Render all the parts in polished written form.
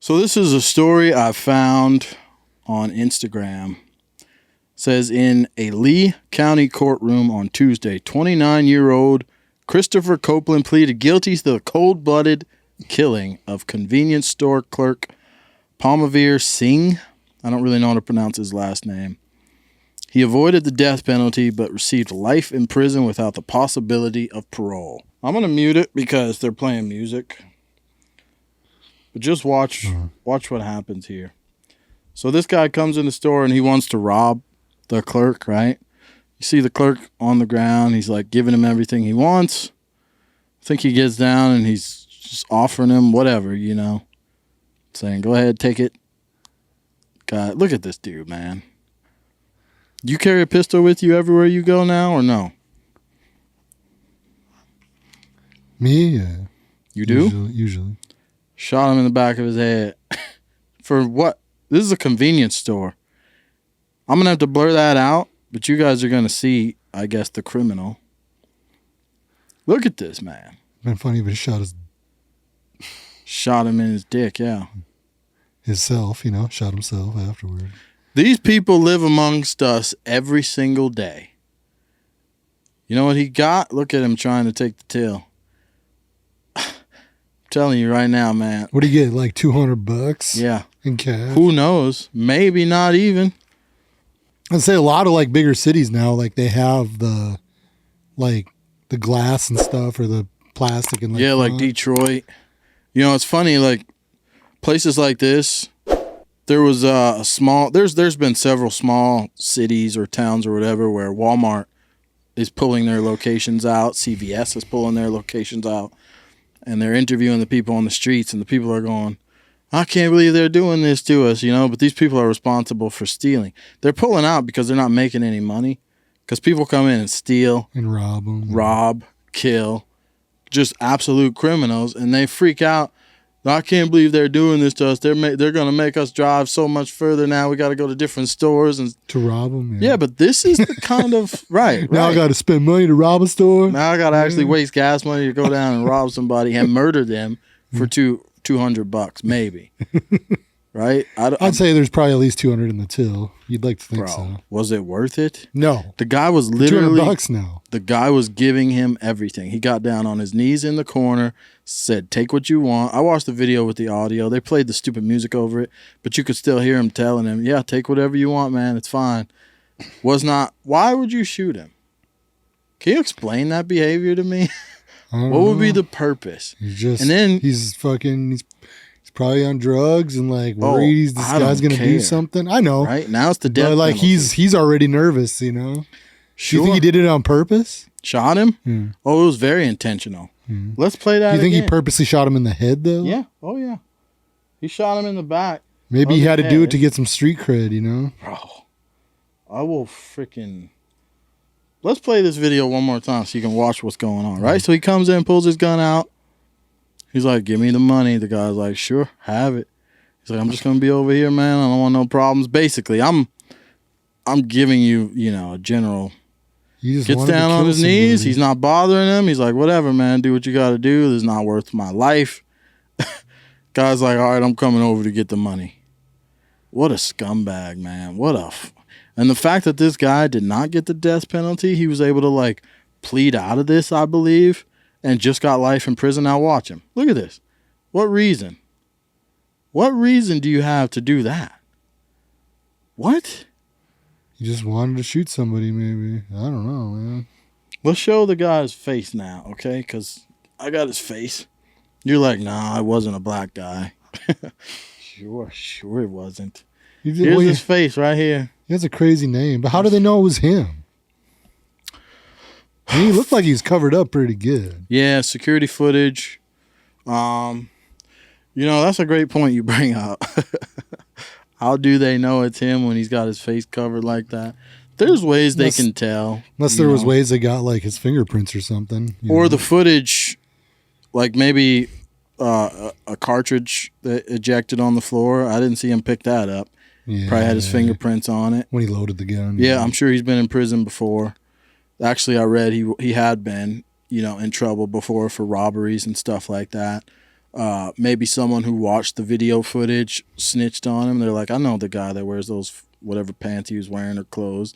So this is a story I found on Instagram. It says in a Lee County courtroom on Tuesday, 29-year-old Christopher Copeland pleaded guilty to the cold-blooded killing of convenience store clerk Palmavir Singh. I don't really know how to pronounce his last name. He avoided the death penalty but received life in prison without the possibility of parole. I'm going to mute it because they're playing music. But just watch what happens here. So this guy comes in the store and he wants to rob the clerk, right? You see the clerk on the ground. He's like giving him everything he wants. I think he gets down and he's just offering him whatever, you know. Saying, go ahead, take it. God, look at this dude, man. You carry a pistol with you everywhere you go now or no? Me, yeah. You do? Usually. Shot him in the back of his head. For what? This is a convenience store. I'm going to have to blur that out, but you guys are going to see, I guess, the criminal. Look at this, man. Been funny if he shot him in his dick, yeah. Himself, you know, shot himself afterward. These people live amongst us every single day. You know what he got? Look at him trying to take the till. Telling you right now, man. What do you get? Like $200? Yeah. In cash? Who knows? Maybe not even. I'd say a lot of like bigger cities now, like they have the glass and stuff or the plastic and yeah, like Detroit. You know, it's funny. Like places like this, there was a small. There's been several small cities or towns or whatever where Walmart is pulling their locations out. CVS is pulling their locations out. And they're interviewing the people on the streets, and the people are going, I can't believe they're doing this to us, you know, but these people are responsible for stealing. They're pulling out because they're not making any money, because people come in and steal. And rob them. Rob, kill, just absolute criminals, and they freak out. I can't believe they're doing this to us. They're going to make us drive so much further now. We got to go to different stores and to rob them. Yeah, but this is the kind of right. Now I got to spend money to rob a store. Now I got to actually waste gas money to go down and rob somebody and murder them for $200, maybe. Right? I'd say there's probably at least 200 in the till. You'd like to think so. Was it worth it? No. The guy was literally $200 now. The guy was giving him everything. He got down on his knees in the corner, said, take what you want. I watched the video with the audio. They played the stupid music over it, but you could still hear him telling him, yeah, take whatever you want, man. It's fine. Why would you shoot him? Can you explain that behavior to me? What would be the purpose? He's probably on drugs and like worried this guy's gonna do something. I know. Right? Now it's the death. But like he's already nervous, you know. Sure. Do you think he did it on purpose? Shot him? Oh, it was very intentional. Let's play that. Do you think again. he purposely shot him in the head though? Yeah. Oh yeah. He shot him in the back. Maybe he had to do it to get some street cred, you know? Bro. I will freaking. Let's play this video one more time so you can watch what's going on, right? So he comes in, pulls his gun out. He's like, give me the money. The guy's like, sure, have it. He's like, I'm just going to be over here, man. I don't want no problems. Basically, I'm giving you, you know, a general. He just gets down on his knees. He's not bothering him. He's like, whatever, man. Do what you got to do. This is not worth my life. Guy's like, all right, I'm coming over to get the money. What a scumbag, man. And the fact that this guy did not get the death penalty, he was able to, like, plead out of this, I believe, and just got life in prison. Now watch him. Look at this. What reason? What reason do you have to do that? What? He just wanted to shoot somebody, maybe. I don't know, man. Let's show the guy's face now, okay? Because I got his face. You're like, nah, I wasn't a black guy. Sure it wasn't. Here's his face right here. He has a crazy name, but how do they know it was him? I mean, he looked like he was covered up pretty good. Yeah, security footage. You know, that's a great point you bring up. How do they know it's him when he's got his face covered like that? There's ways they can tell. Unless there was ways they got like his fingerprints or something. Or the footage, like maybe a cartridge that ejected on the floor. I didn't see him pick that up. Yeah, probably had his fingerprints on it. When he loaded the gun. Yeah, I'm sure he's been in prison before. Actually, I read he had been, you know, in trouble before for robberies and stuff like that. maybe someone who watched the video footage snitched on him. They're like, I know the guy that wears those whatever pants he was wearing or clothes.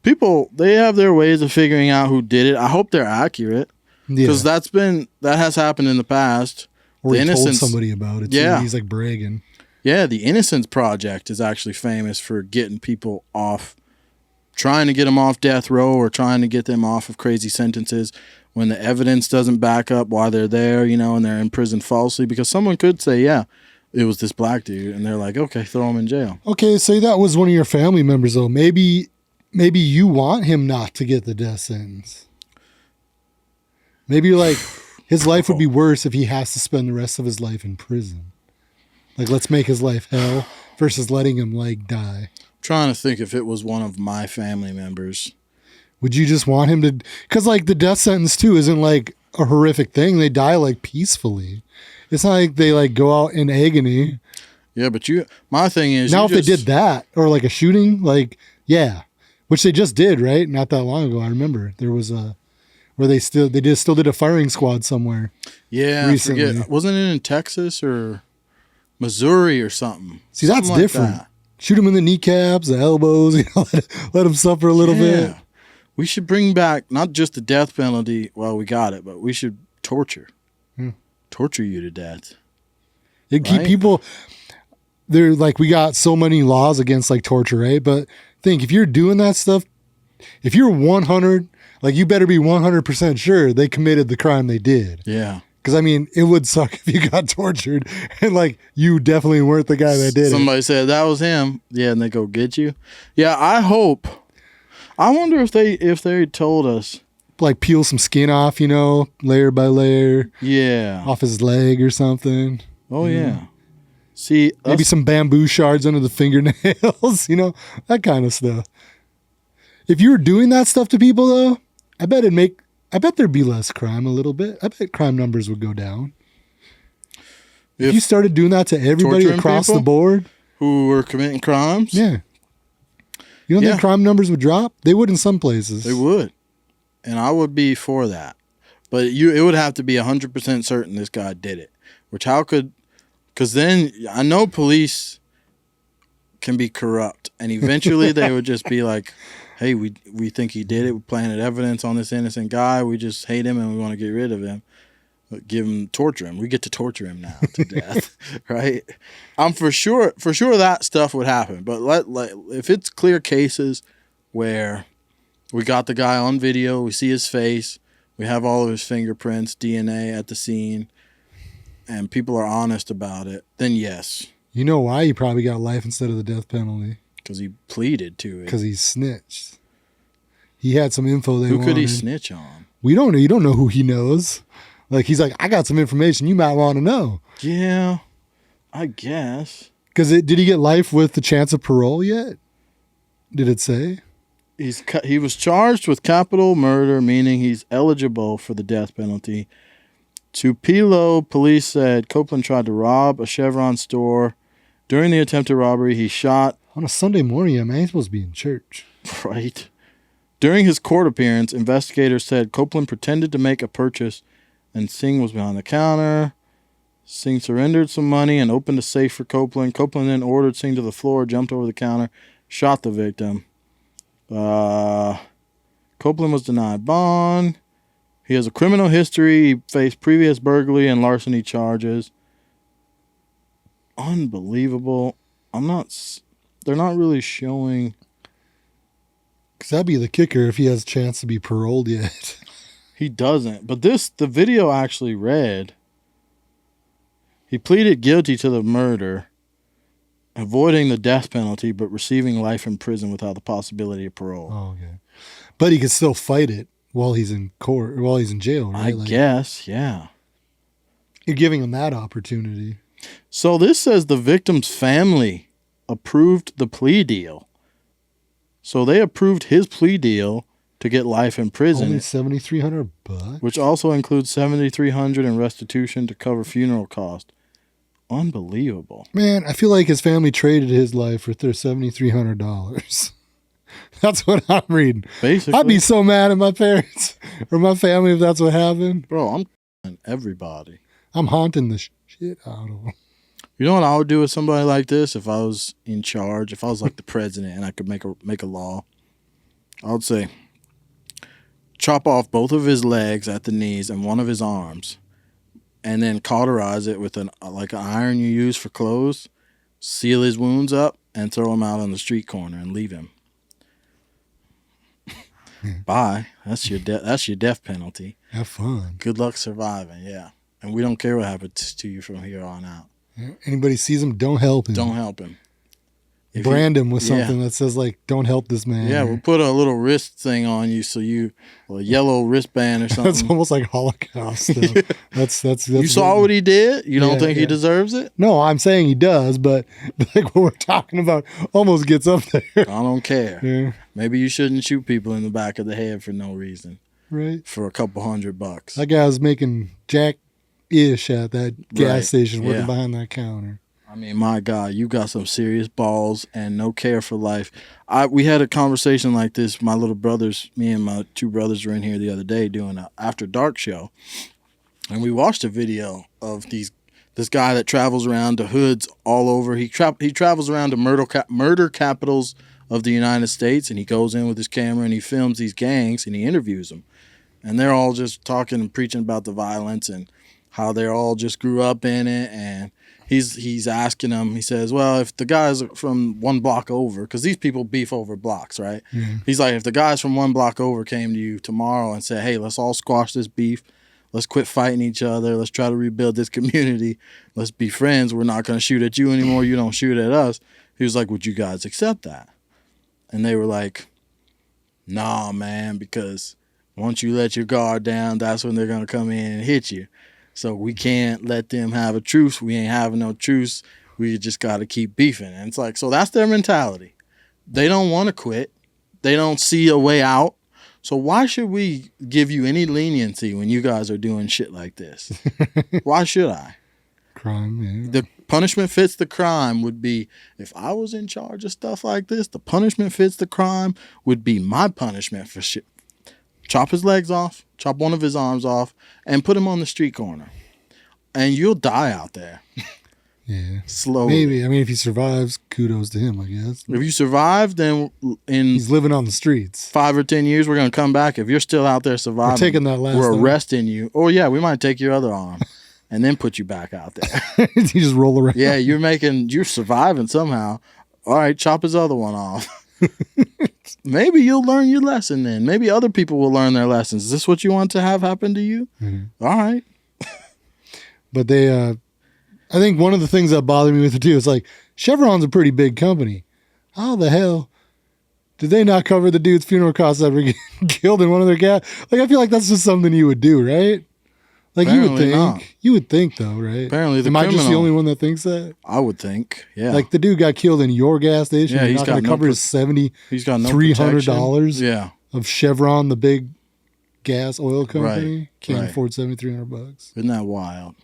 People, they have their ways of figuring out who did it. I hope they're accurate, because that has happened in the past. Or he told somebody about it. Yeah, he's like bragging. Yeah, the Innocence Project is actually famous for getting people off, trying to get them off death row or trying to get them off of crazy sentences when the evidence doesn't back up why they're there, and they're in prison falsely, because someone could say, yeah, it was this black dude, and they're like, okay, throw him in jail. Okay, say that was one of your family members, though. Maybe you want him not to get the death sentence. Maybe like his life would be worse if he has to spend the rest of his life in prison. Like, let's make his life hell versus letting him die. I'm trying to think if it was one of my family members. Would you just want him to? Because the death sentence too isn't like a horrific thing. They die peacefully. It's not like they go out in agony. Yeah, but my thing is now if they did that or a shooting, yeah, which they just did, right? Not that long ago. I remember there was where they still did a firing squad somewhere. Yeah, recently. I forget. Wasn't it in Texas or Missouri or something? See, that's different. That. Shoot them in the kneecaps, the elbows, let them suffer a little bit. We should bring back not just the death penalty. Well, we got it, but we should torture. Torture you to death. It keep people. They're we got so many laws against torture, right? But think, if you're doing that stuff, if you're 100, you better be 100% sure they committed the crime they did. Yeah. Because it would suck if you got tortured and you definitely weren't the guy that did it. Somebody said that was him. Yeah, and they go get you. Yeah, I hope. I wonder if they told us. Peel some skin off, layer by layer. Yeah. Off his leg or something. Oh, yeah. See, maybe some bamboo shards under the fingernails, that kind of stuff. If you were doing that stuff to people, though, I bet there'd be less crime a little bit. I bet crime numbers would go down. If you started doing that to everybody across the board. Who were committing crimes? Yeah. You don't think crime numbers would drop? They would in some places. They would. And I would be for that. But it would have to be 100% certain this guy did it. Because then I know police can be corrupt. And eventually they would just be like, hey, we think he did it. We planted evidence on this innocent guy. We just hate him and we want to get rid of him. Torture him. We get to torture him now to death, right? I'm for sure that stuff would happen. But if it's clear cases where we got the guy on video, we see his face, we have all of his fingerprints, DNA at the scene, and people are honest about it, then yes. You know why he probably got life instead of the death penalty? Because he pleaded to it. Because he snitched. He had some info they wanted. Who could he snitch on? We don't know. You don't know who he knows. He's like, I got some information you might want to know. Yeah, I guess. Because did he get life with the chance of parole yet? Did it say? He was charged with capital murder, meaning he's eligible for the death penalty. Tupelo police said Copeland tried to rob a Chevron store. During the attempted robbery, he shot... On a Sunday morning, man, he's supposed to be in church. Right. During his court appearance, investigators said Copeland pretended to make a purchase and Singh was behind the counter. Singh surrendered some money and opened a safe for Copeland. Copeland then ordered Singh to the floor, jumped over the counter, shot the victim. Copeland was denied bond. He has a criminal history. He faced previous burglary and larceny charges. Unbelievable. They're not really showing. Because that'd be the kicker if he has a chance to be paroled yet. He doesn't. But the video actually read, he pleaded guilty to the murder, avoiding the death penalty, but receiving life in prison without the possibility of parole. Oh, okay. But he could still fight it while he's in court, or while he's in jail, right? I guess, yeah. You're giving him that opportunity. So this says the victim's family approved the plea deal. So they approved his plea deal to get life in prison. Only $7,300, which also includes $7,300 in restitution to cover funeral costs. Unbelievable. Man, I feel like his family traded his life for their $7,300. That's what I'm reading. Basically, I'd be so mad at my parents or my family if that's what happened. Bro, I'm everybody. I'm haunting the shit out of them. You know what I would do with somebody like this if I was in charge, if I was like the president and I could make a law? I would say, chop off both of his legs at the knees and one of his arms, and then cauterize it with an iron you use for clothes, seal his wounds up, and throw him out on the street corner and leave him. Bye. That's your death penalty. Have fun. Good luck surviving. Yeah, and we don't care what happens to you from here on out. Anybody sees him, don't help him. Don't help him. Brand him with something that says like, "Don't help this man." Yeah, we'll put a little wrist thing on you, a yellow wristband or something. That's almost like Holocaust stuff. That's you saw what he did? You don't think he deserves it? No, I'm saying he does, but like what we're talking about almost gets up there. I don't care. Yeah. Maybe you shouldn't shoot people in the back of the head for no reason. Right. For a couple $100. That guy was making jack-ish at that gas station working behind that counter. I mean, my God, you got some serious balls and no care for life. We had a conversation like this. My little brothers, me and my two brothers were in here the other day doing an After Dark show. And we watched a video of this guy that travels around to hoods all over. He travels around to murder capitals of the United States, and he goes in with his camera and he films these gangs and he interviews them. And they're all just talking and preaching about the violence and how they all just grew up in it. And he's asking them, he says, well, if the guys from one block over, because these people beef over blocks, right? Mm-hmm. He's like, if the guys from one block over came to you tomorrow and said, hey, let's all squash this beef. Let's quit fighting each other. Let's try to rebuild this community. Let's be friends. We're not going to shoot at you anymore. You don't shoot at us. He was like, would you guys accept that? And they were like, nah, man, because once you let your guard down, that's when they're going to come in and hit you. So we can't let them have a truce. We ain't having no truce. We just got to keep beefing. And it's like, so that's their mentality. They don't want to quit. They don't see a way out. So why should we give you any leniency when you guys are doing shit like this? Why should I? Crime, yeah. The punishment fits the crime would be, if I was in charge of stuff like this, the punishment fits the crime would be my punishment for shit. Chop his legs off, chop one of his arms off, and put him on the street corner. And you'll die out there. Yeah. Slowly. Maybe. I mean, if he survives, kudos to him, I guess. If you survive, then he's living on the streets. 5 or 10 years, we're going to come back. If you're still out there surviving, we're taking that last we're arm. arresting you. Or, yeah, we might take your other arm and then put you back out there. You just roll around. Yeah, you're surviving somehow. All right, chop his other one off. Maybe you'll learn your lesson then. Maybe other people will learn their lessons. Is this what you want to have happen to you? Mm-hmm. All right. But they, I think one of the things that bothered me with it too is like, Chevron's a pretty big company. How the hell did they not cover the dude's funeral costs ever get killed in one of their gas? Like, I feel like that's just something you would do, right? Like, Apparently you would think though, right? Apparently Am I just the only one that thinks that? I would think, yeah. Like, the dude got killed in your gas station. Yeah, You're he's not going to got cover his he's got no $300 yeah. of Chevron, the big gas oil company. Right, Can't right. afford $7,300. Isn't that wild?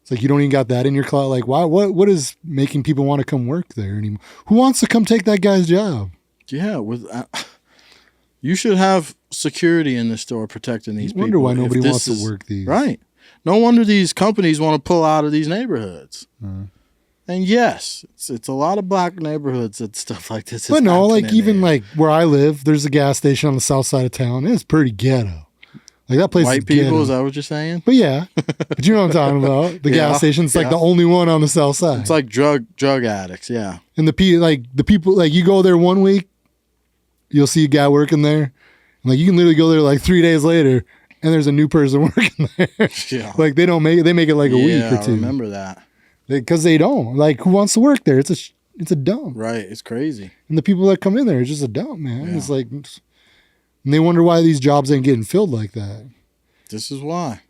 It's like you don't even got that in your cloud. Like, why? What is making people want to come work there anymore? Who wants to come take that guy's job? Yeah, you should have security in the store protecting these people. I wonder why nobody wants to work these. Right. No wonder these companies want to pull out of these neighborhoods. And yes, it's a lot of black neighborhoods that stuff like this is But no, like happening even in. like where I live, there's a gas station on the south side of town. It's pretty ghetto. Like that place White is people, ghetto. is that what you're saying? But yeah, but you know what I'm talking about. The gas station's like the only one on the south side. It's like drug addicts, yeah. And the people, like you go there one week, you'll see a guy working there. And like you can literally go there like 3 days later, and there's a new person working there. Yeah. Like they make it like a week or two. I remember that. Because they don't. Like who wants to work there? It's a dump. Right, it's crazy. And the people that come in there, it's just a dump, man. Yeah. It's like, and they wonder why these jobs ain't getting filled like that. This is why.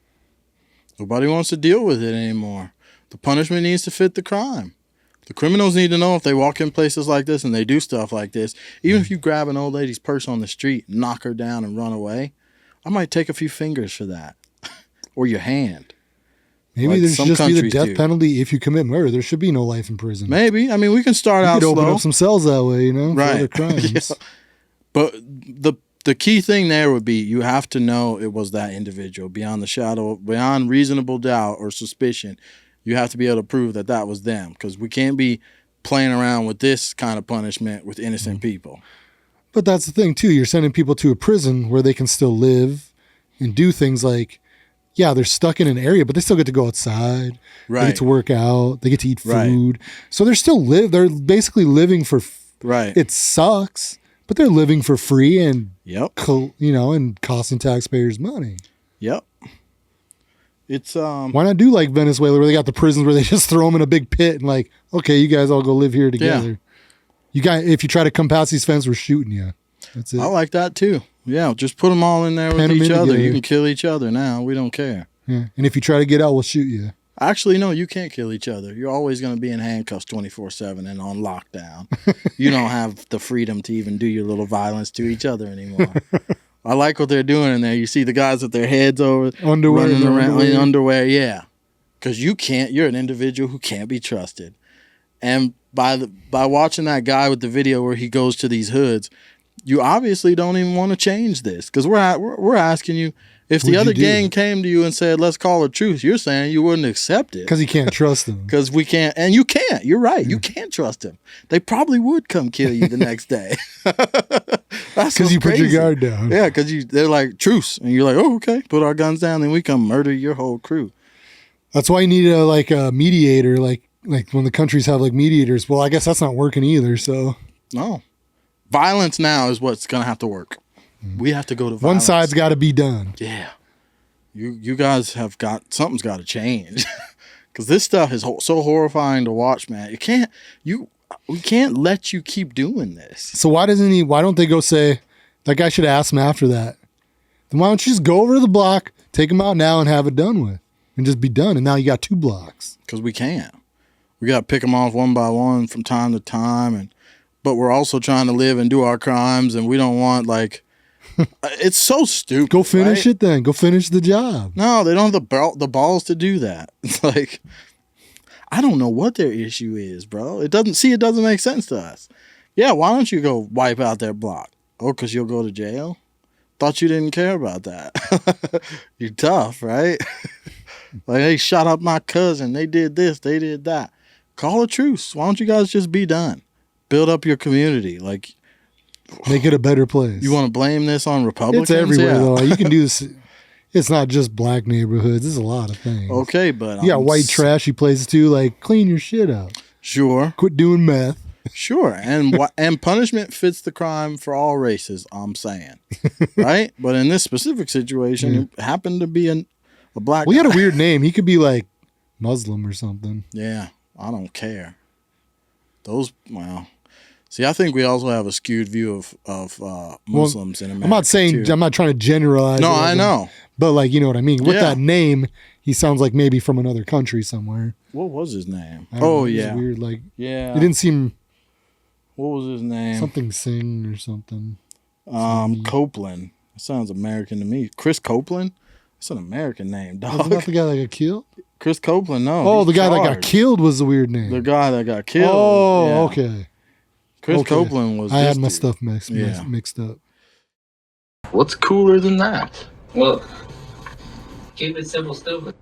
Nobody wants to deal with it anymore. The punishment needs to fit the crime. The criminals need to know if they walk in places like this and they do stuff like this, even if you grab an old lady's purse on the street, knock her down and run away, I might take a few fingers for that. Or your hand. Maybe Like there should some just be the countries death do. penalty if you commit murder. There should be no life in prison. Maybe. I mean, we can start You out could open slow. up some cells that way, you know, for Right. other crimes. Yeah. But the the key thing there would be you have to know it was that individual beyond reasonable doubt or suspicion. You have to be able to prove that that was them, because we can't be playing around with this kind of punishment with innocent people. But that's the thing too. You're sending people to a prison where they can still live and do things like, yeah, they're stuck in an area, but they still get to go outside. Right. They get to work out. They get to eat food. Right. So they're still they're basically living for, right. It sucks, but they're living for free and, yep. And costing taxpayers money. Yep. It's, why not do like Venezuela where they got the prisons where they just throw them in a big pit and like, okay, you guys all go live here together. Yeah. If you try to come past these fences, we're shooting you. That's it. I like that too. Yeah, just put them all in there with each other. You can kill each other now. We don't care. Yeah. And if you try to get out, we'll shoot you. Actually, no, you can't kill each other. You're always going to be in handcuffs 24/7 and on lockdown. You don't have the freedom to even do your little violence to each other anymore. I like what they're doing in there. You see the guys with their heads over, running around in underwear. Yeah, because you're an individual who can't be trusted. And by watching that guy with the video where he goes to these hoods, you obviously don't even want to change this, because we're asking you, if the other gang came to you and said, let's call a truce, you're saying you wouldn't accept it. Because you can't trust them. Because we can't. And you can't. You're right. You can't trust them. They probably would come kill you the next day. That's because you put your guard down. Yeah, because they're like, truce. And you're like, oh, okay, put our guns down, then we come murder your whole crew. That's why you need a mediator, like when the countries have like mediators. Well, I guess that's not working either, so. No. Violence now is what's going to have to work. We have to go to violence. One side's got to be done. Yeah. You guys something's got to change. Because this stuff is so horrifying to watch, man. We can't let you keep doing this. So why don't they go say, that guy should have asked him after that. Then why don't you just go over to the block, take him out now and have it done with, and just be done. And now you got 2 blocks. Because we can't. We got to pick them off one by one from time to time. But we're also trying to live and do our crimes, and we don't want, like, it's so stupid. Go finish it then. Go finish the job. No, they don't have the balls to do that. It's like, I don't know what their issue is, bro. It doesn't make sense to us. Yeah, why don't you go wipe out their block? Oh, because you'll go to jail? Thought you didn't care about that. You're tough, right? Like, they shot up my cousin. They did this. They did that. Call a truce. Why don't you guys just be done? Build up your community. Like, make it a better place. You want to blame this on Republicans? It's everywhere, though. You can do this. It's not just black neighborhoods. It's a lot of things. Okay, but you got white trashy places too. Like, clean your shit up. Sure. Quit doing meth. Sure. And punishment fits the crime for all races, I'm saying. Right? But in this specific situation, it happened to be a black guy. He had a weird name. He could be like Muslim or something. Yeah. I don't care. See, I think we also have a skewed view of Muslims in America. I'm not saying, too. I'm not trying to generalize. No, I know. But, like, you know what I mean? With that name, he sounds like maybe from another country somewhere. What was his name? Oh, yeah. Weird, like, yeah. It didn't seem. What was his name? Something Singh or something. Copeland. That sounds American to me. Chris Copeland? That's an American name, dog. Wasn't that the guy that got killed? Chris Copeland, no. Oh, the guy that got killed was the weird name. The guy that got killed. Oh, okay. Chris Copeland was. I had my stuff mixed up. What's cooler than that? Well, keep it simple, stupid.